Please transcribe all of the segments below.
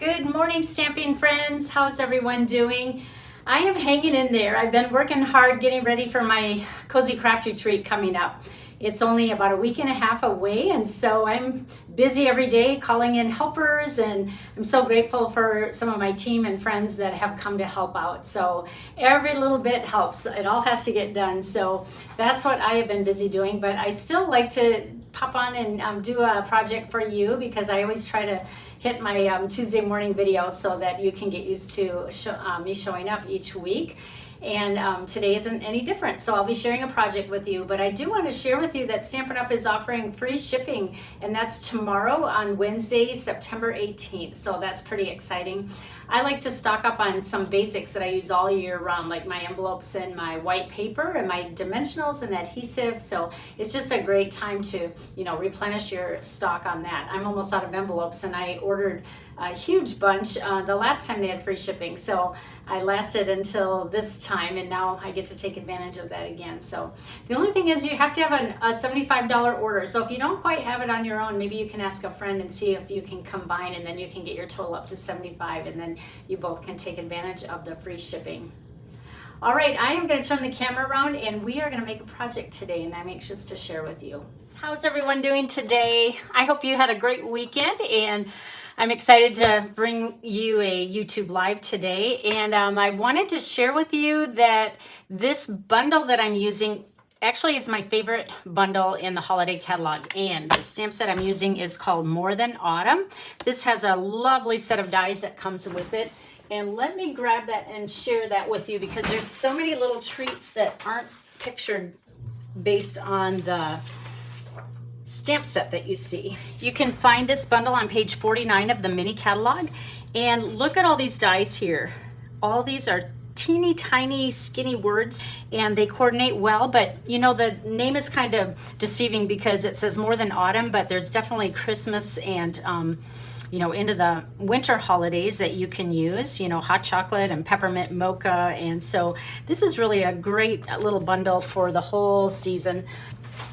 Good morning, stamping friends. How's everyone doing? I am hanging in there. I've been working hard getting ready for my Cozy Craft Retreat coming up. It's only about a week and a half away, and so I'm busy every day calling in helpers, and I'm so grateful for some of my team and friends that have come to help out. So every little bit helps. It all has to get done. So that's what I have been busy doing, but I still like to pop on and do a project for you, because I always try to hit my Tuesday morning videos so that you can get used to me showing up each week. And today isn't any different, so I'll be sharing a project with you. But I do want to share with you that Stampin' Up! Is offering free shipping, and that's tomorrow on Wednesday, September 18th. So that's pretty exciting. I like to stock up on some basics that I use all year round, like my envelopes and my white paper and my dimensionals and adhesive. So it's just a great time to, replenish your stock on that. I'm almost out of envelopes, and I ordered a huge bunch the last time they had free shipping. So I lasted until this time, and now I get to take advantage of that again. So the only thing is you have to have a $75 order. So if you don't quite have it on your own, maybe you can ask a friend and see if you can combine, and then you can get your total up to $75, and then you both can take advantage of the free shipping. All right, I am going to turn the camera around, and we are going to make a project today, and I'm anxious to share with you. How's everyone doing today? I hope you had a great weekend, and I'm excited to bring you a YouTube Live today. And I wanted to share with you that this bundle that I'm using actually is my favorite bundle in the holiday catalog. And the stamp set I'm using is called More Than Autumn. This has a lovely set of dies that comes with it. And let me grab that and share that with you, because there's so many little treats that aren't pictured based on the stamp set that you see. You can find this bundle on page 49 of the mini catalog, and look at all these dies here. All these are teeny tiny skinny words, and they coordinate well, but the name is kind of deceiving because it says More Than Autumn, but there's definitely Christmas and into the winter holidays that you can use, hot chocolate and peppermint mocha. And so this is really a great little bundle for the whole season.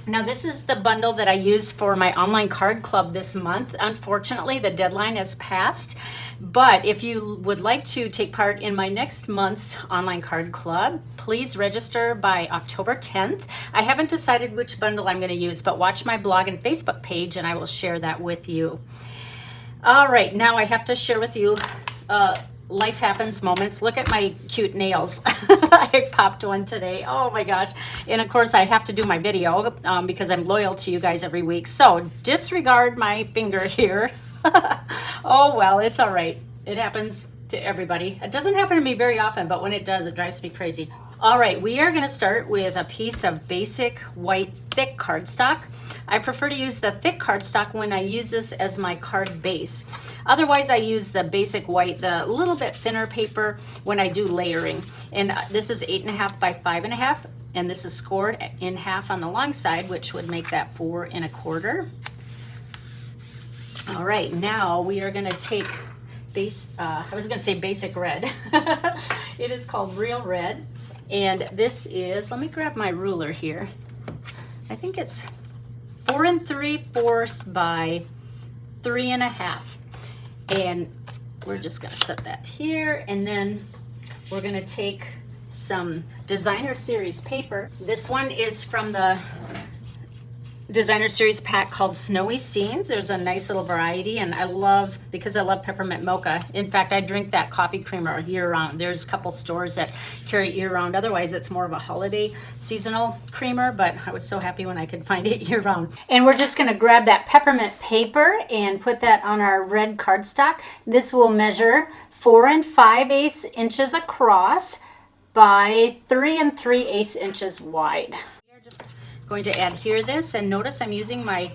Now, this is the bundle that I used for my online card club this month. Unfortunately, the deadline has passed, but if you would like to take part in my next month's online card club, please register by October 10th. I haven't decided which bundle I'm going to use, but watch my blog and Facebook page, and I will share that with you. All right, now I have to share with you life happens moments. Look at my cute nails. I popped one today. Oh my gosh. And of course I have to do my video because I'm loyal to you guys every week. So disregard my finger here. Oh well, it's all right. It happens to everybody. It doesn't happen to me very often, but when it does, it drives me crazy. All right, we are going to start with a piece of basic white thick cardstock. I prefer to use the thick cardstock when I use this as my card base. Otherwise, I use the basic white, the little bit thinner paper, when I do layering. And this is 8.5 by 5.5, and this is scored in half on the long side, which would make that 4 1/4. All right, now we are going to take I was going to say basic red. It is called Real Red. And this is, let me grab my ruler here. I think it's 4 3/4 by 3.5. And we're just going to set that here. And then we're going to take some designer series paper. This one is from the designer series pack called Snowy Scenes. There's a nice little variety, and because I love peppermint mocha. In fact, I drink that coffee creamer year round. There's a couple stores that carry it year round. Otherwise, it's more of a holiday seasonal creamer, but I was so happy when I could find it year round. And we're just going to grab that peppermint paper and put that on our red cardstock. This will measure 4 5/8 inches across by 3 3/8 inches wide. We're just going to adhere this, and notice I'm using my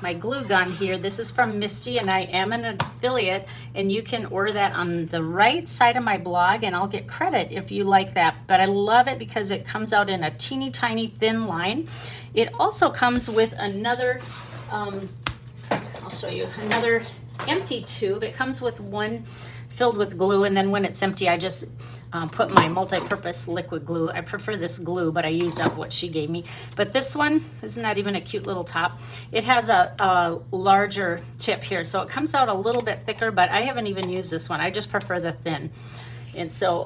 my glue gun here. This is from Misty, and I am an affiliate, and you can order that on the right side of my blog, and I'll get credit if you like that. But I love it because it comes out in a teeny tiny thin line. It also comes with another I'll show you another empty tube. It comes with one filled with glue, and then when it's empty, I just put my multi-purpose liquid glue. I prefer this glue, but I used up what she gave me. But this one, isn't that even a cute little top? It has a larger tip here, so it comes out a little bit thicker, but I haven't even used this one. I just prefer the thin. And so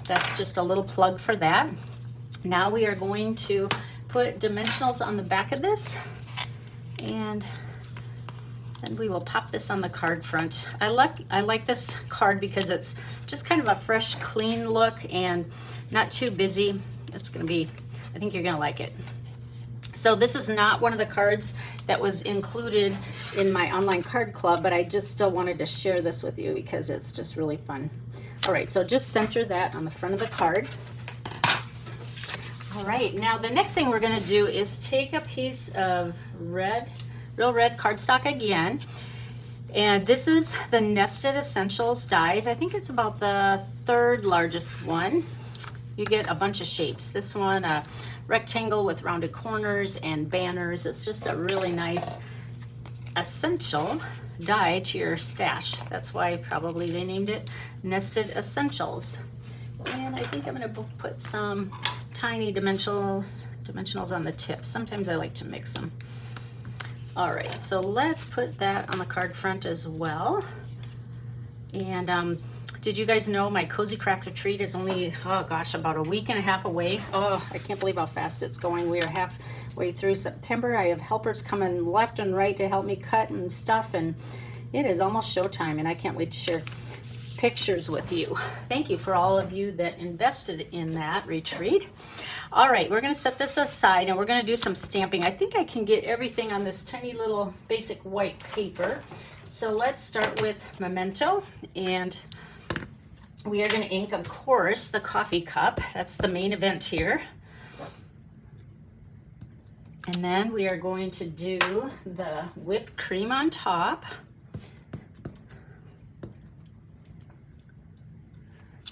that's just a little plug for that. Now we are going to put dimensionals on the back of this, and then we will pop this on the card front. I like this card because it's just kind of a fresh, clean look and not too busy. It's gonna be, I think you're gonna like it. So this is not one of the cards that was included in my online card club, but I just still wanted to share this with you because it's just really fun. All right, so just center that on the front of the card. All right, now the next thing we're gonna do is take a piece of real red cardstock again. And this is the Nested Essentials dies. I think it's about the third largest one. You get a bunch of shapes. This one, a rectangle with rounded corners and banners. It's just a really nice essential die to your stash. That's why probably they named it Nested Essentials. And I think I'm gonna put some tiny dimensionals on the tips. Sometimes I like to mix them. All right, so let's put that on the card front as well. And did you guys know my Cozy Craft Retreat is only, oh gosh, about a week and a half away? Oh, I can't believe how fast it's going. We are halfway through September. I have helpers coming left and right to help me cut and stuff, and it is almost showtime, and I can't wait to share pictures with you. Thank you for all of you that invested in that retreat. All right, we're gonna set this aside and we're gonna do some stamping. I think I can get everything on this tiny little basic white paper. So let's start with Memento, and we are gonna ink, of course, the coffee cup. That's the main event here. And then we are going to do the whipped cream on top.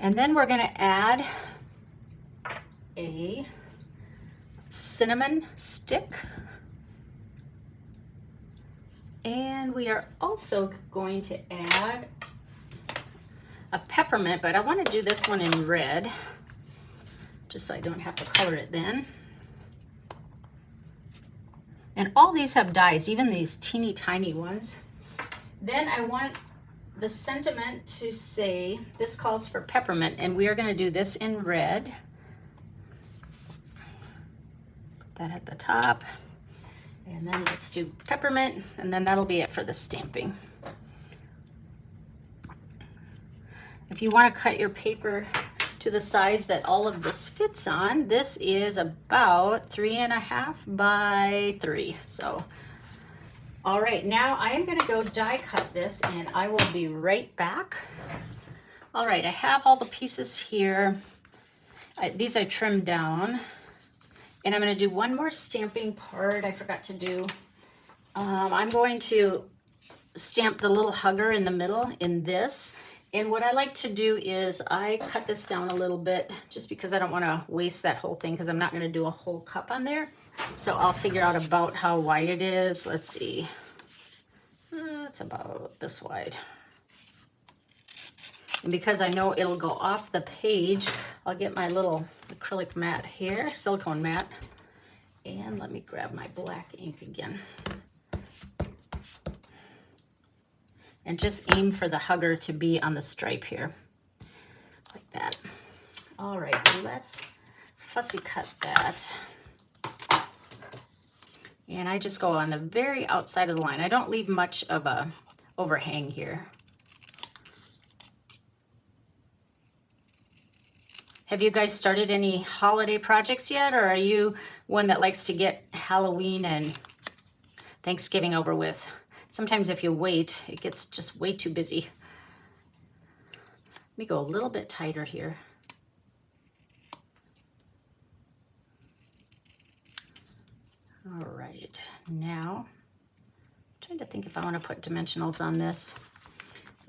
And then we're gonna add a cinnamon stick. And we are also going to add a peppermint, but I want to do this one in red, just so I don't have to color it then. And all these have dies, even these teeny tiny ones. Then I want the sentiment to say, this calls for peppermint, and we are going to do this in red. Put that at the top. And then let's do peppermint, and then that'll be it for the stamping. If you want to cut your paper to the size that all of this fits on, this is about 3.5 by 3. So, all right, now I am going to go die cut this, and I will be right back. All right, I have all the pieces here. These I trimmed down. And I'm going to do one more stamping part I forgot to do. I'm going to stamp the little hugger in the middle in this. And what I like to do is I cut this down a little bit just because I don't want to waste that whole thing, because I'm not going to do a whole cup on there. So I'll figure out about how wide it is. Let's see. It's about this wide. And because I know it'll go off the page, I'll get my little acrylic mat here, silicone mat. And let me grab my black ink again. And just aim for the hugger to be on the stripe here, like that. All right, let's fussy cut that. And I just go on the very outside of the line. I don't leave much of a overhang here. Have you guys started any holiday projects yet, or are you one that likes to get Halloween and Thanksgiving over with? Sometimes if you wait, it gets just way too busy. Let me go a little bit tighter here. All right, now, I'm trying to think if I want to put dimensionals on this.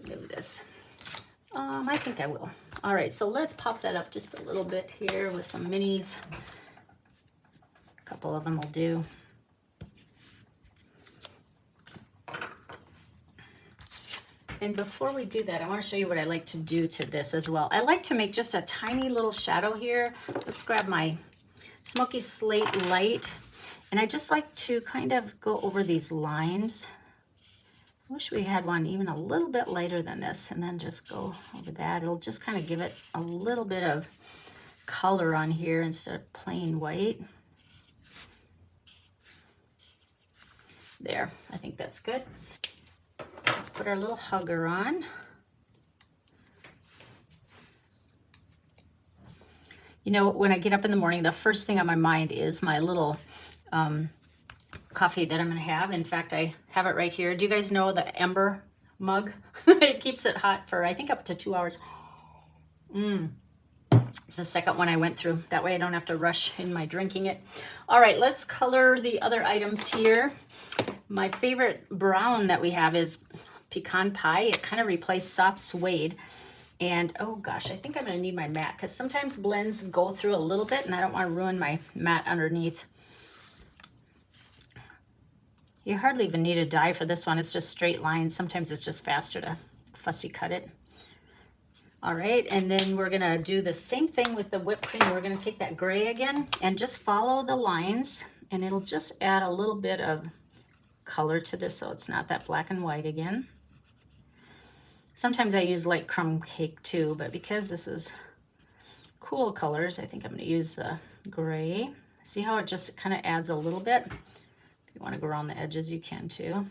Move this. I think I will. All right, so let's pop that up just a little bit here with some minis. A couple of them will do. And before we do that, I want to show you what I like to do to this as well. I like to make just a tiny little shadow here. Let's grab my Smoky Slate Light. And I just like to kind of go over these lines. I wish we had one even a little bit lighter than this, and then just go over that. It'll just kind of give it a little bit of color on here instead of plain white. There, I think that's good. Let's put our little hugger on. You know, when I get up in the morning, the first thing on my mind is my little coffee that I'm gonna have. In fact, I have it right here. Do you guys know the Ember mug? It keeps it hot for, I think, up to 2 hours. It's the second one I went through. That way I don't have to rush in my drinking it. All right, let's color the other items here. My favorite brown that we have is Pecan Pie. It kind of replaced Soft Suede. And oh gosh, I think I'm gonna need my mat because sometimes blends go through a little bit and I don't wanna ruin my mat underneath. You hardly even need a die for this one. It's just straight lines. Sometimes it's just faster to fussy cut it. All right, and then we're gonna do the same thing with the whipped cream. We're gonna take that gray again and just follow the lines, and it'll just add a little bit of color to this so it's not that black and white again. Sometimes I use light crumb cake too, but because this is cool colors, I think I'm gonna use the gray. See how it just kind of adds a little bit? If you wanna go around the edges, you can too.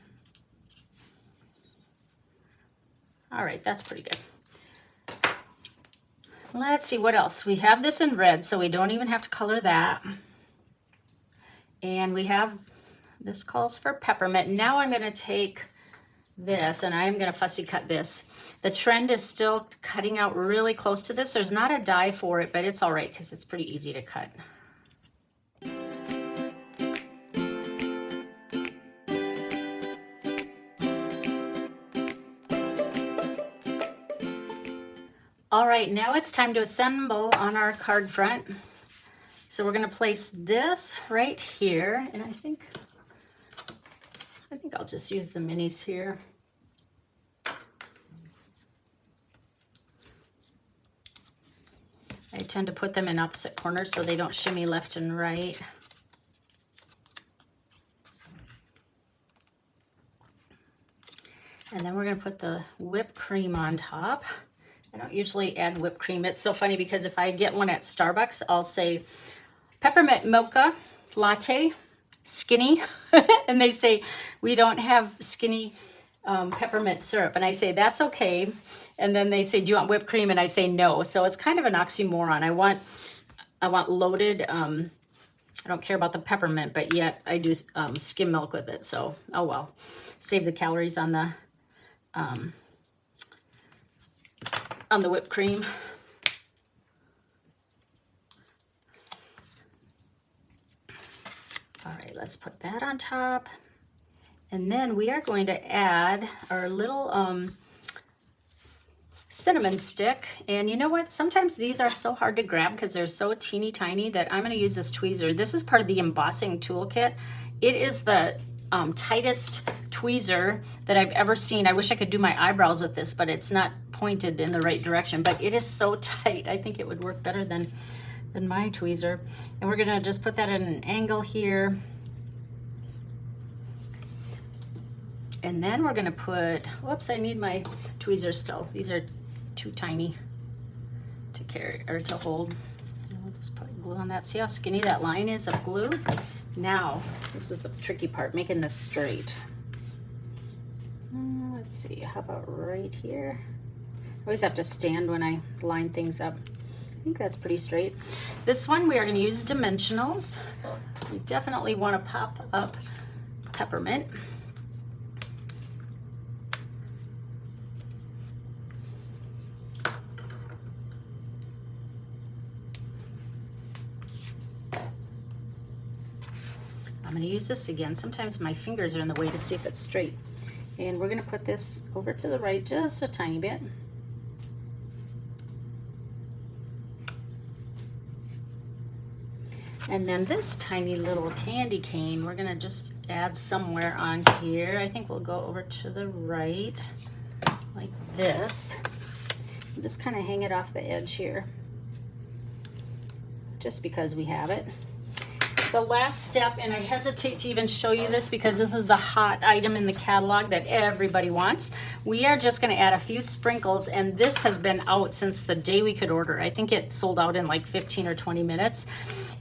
All right, that's pretty good. Let's see what else. We have this in red, so we don't even have to color that. And we have, this calls for peppermint. Now I'm gonna take this and I'm gonna fussy cut this. The trend is still cutting out really close to this. There's not a die for it, but it's all right because it's pretty easy to cut. All right, now it's time to assemble on our card front. So we're gonna place this right here, and I think I'll just use the minis here. I tend to put them in opposite corners so they don't shimmy left and right. And then we're gonna put the whipped cream on top. I don't usually add whipped cream. It's so funny because if I get one at Starbucks, I'll say peppermint mocha latte, skinny. And they say, we don't have skinny peppermint syrup. And I say, that's okay. And then they say, do you want whipped cream? And I say, no. So it's kind of an oxymoron. I want loaded, I don't care about the peppermint, but yet I do skim milk with it. So, oh well, save the calories on the whipped cream. All right, let's put that on top. And then we are going to add our little cinnamon stick. And you know what? Sometimes these are so hard to grab because they're so teeny tiny that I'm going to use this tweezer. This is part of the embossing toolkit. It is the tightest tweezer that I've ever seen. I wish I could do my eyebrows with this, but it's not pointed in the right direction. But it is so tight. I think it would work better than my tweezer. And we're gonna just put that at an angle here. And then we're gonna put, whoops, I need my tweezers still. These are too tiny to carry or to hold. And we'll just put glue on that. See how skinny that line is of glue? Now, this is the tricky part, making this straight. Let's see, how about right here? I always have to stand when I line things up. I think that's pretty straight. This one we are going to use dimensionals. We definitely want to pop up peppermint. I'm going to use this again. Sometimes my fingers are in the way to see if it's straight. And we're going to put this over to the right just a tiny bit. And then this tiny little candy cane, we're gonna just add somewhere on here. I think we'll go over to the right, like this. Just kind of hang it off the edge here, just because we have it. The last step, and I hesitate to even show you this because this is the hot item in the catalog that everybody wants. We are just going to add a few sprinkles, and this has been out since the day we could order. I think it sold out in like 15 or 20 minutes.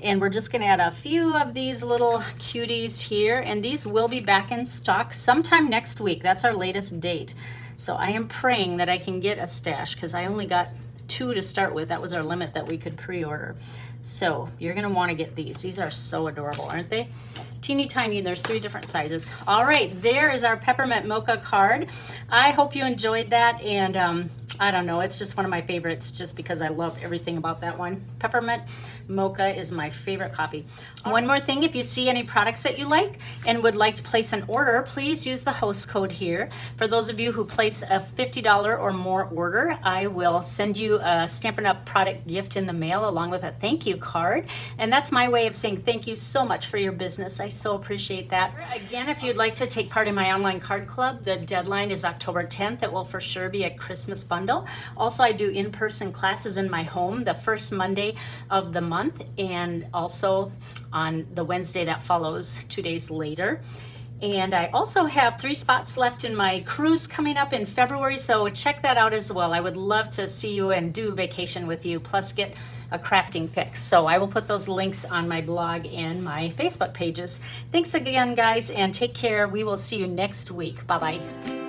And we're just going to add a few of these little cuties here, and these will be back in stock sometime next week. That's our latest date. So I am praying that I can get a stash because I only got 2 to start with. That was our limit that we could pre-order. So you're gonna wanna get these. These are so adorable, aren't they? Teeny tiny, there's 3 different sizes. All right, there is our Peppermint Mocha card. I hope you enjoyed that, and I don't know, it's just one of my favorites just because I love everything about that one. Peppermint Mocha is my favorite coffee. One more thing, if you see any products that you like and would like to place an order, please use the host code here. For those of you who place a $50 or more order, I will send you a Stampin' Up! Product gift in the mail along with a thank you card. And that's my way of saying thank you so much for your business. I so appreciate that. Again, if you'd like to take part in my online card club, the deadline is October 10th. It will for sure be a Christmas bundle. Also, I do in-person classes in my home the first Monday of the month, and also on the Wednesday that follows 2 days later. And I also have 3 spots left in my cruise coming up in February, so check that out as well. I would love to see you and do vacation with you, plus get a crafting fix. So I will put those links on my blog and my Facebook pages. Thanks again, guys, and take care. We will see you next week. Bye-bye.